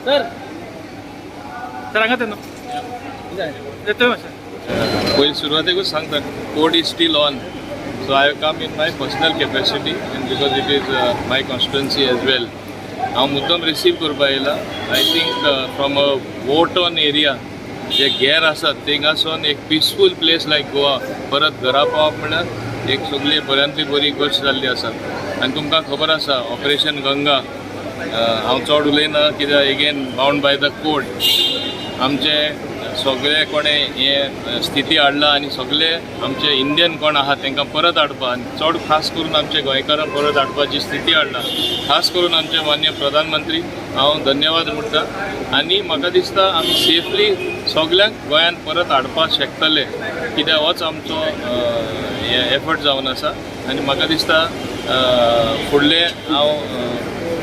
Sir सांगा त्यांना देतोय पयलीं सुरवातेकूच सांगता code is steel on. So I have come in my personal capacity and because it is my constituency as well. हांव मुद्दम रिसीव करपा येयला. I think from a vote on area जे गॅर आसात थिंगासून एक पिसफूल प्लेस लायक गोवा परत घरा पावप म्हळ्यार एक सगळी बऱ्यांतली बरी गोश्ट जाल्ली आसा. आनी तुमकां खबर आसा ऑपरेशन गंगा हांव चड उलयना कित्याक again bound by the code आमचे सगळे कोणे हे स्थिती हाडला आनी सगळे आमचे इंडियन कोण आहात तांकां परत हाडपा आनी चड खास करून आमचे गोंयकारांक परत हाडपाची स्थिती हाडला. खास करून आमचे मान्य प्रधानमंत्री हांव धन्यवाद म्हणटा. आनी म्हाका दिसता आमी सेफली सगळ्यांक गोंयांत परत हाडपाक शकतले कित्याक होच आमचो एफर्ट जावन आसा. आनी म्हाका दिसता फुडले हांव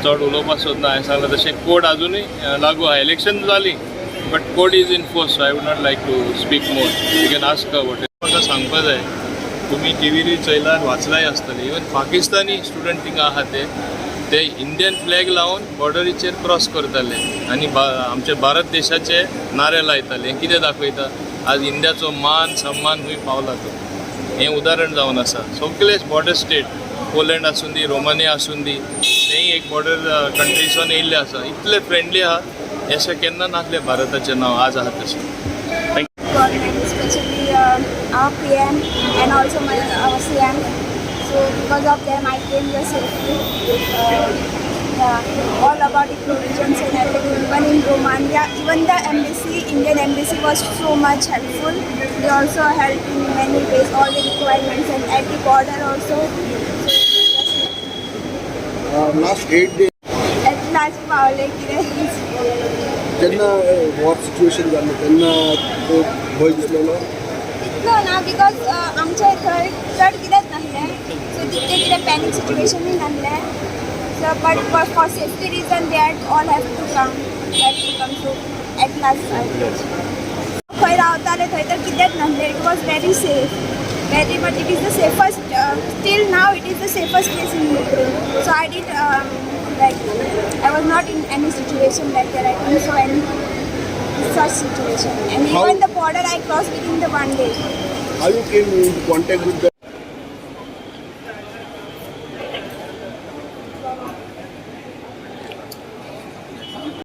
चड उलोवपाक सोदना. हांवें सांगलां तशें कोड आजुनूय लागू आहा. इलेक्शन जाली but code is in force. So I would not like to speak more. You can ask what म्हाका सांगपा जाय तुमी टीव्हीर चयलां वाचलाय आसतलें इवन पाकिस्तानी स्टुडंट थिंगा आहात ते इंडियन फ्लॅग लावन बॉर्डरीचेर क्रॉस करताले आनी आमचे भारत देशाचे नारे लायताले. हें कितें दाखयता आज इंडियाचो मान सन्मान खंय पावला तो. हें उदाहरण जावन आसा. सगळे बॉर्डर स्टेट पोलंड आसूं दी रोमानिया आसूं दी तेंय एक बॉर्डर कंट्रीसून येयल्ले आसा. इतले फ्रेंडली आहा अशें केन्ना नासलें भारताचें नांव आज आहा तशें. Government, especially our PM and also our CM. So because of them, I came here safely. All about the provisions and everything. Even in Romania, even the embassy, Indian embassy was so much helpful. They also helped in many ways, all the requirements and at the border also. Last 8 days. At last, पावले कितें जेन्ना war situation जाल्लें तेन्ना तो भंय दिसलेलो. No, ना because आमच्या थंय चड कितेंच नासलें. सो तितकें कितें पॅनीक सिच्युएशनूय नासलें. So but for safety reason they all have to come so at last खंय रावताले थंय तर कितेंच नासलें. It was very safe very much. It is the safest till now it is the safest place in Ukraine. So I did I was not in any situation like that. I didn't saw any such situation and even the border I crossed within the one day. How you came into contact with the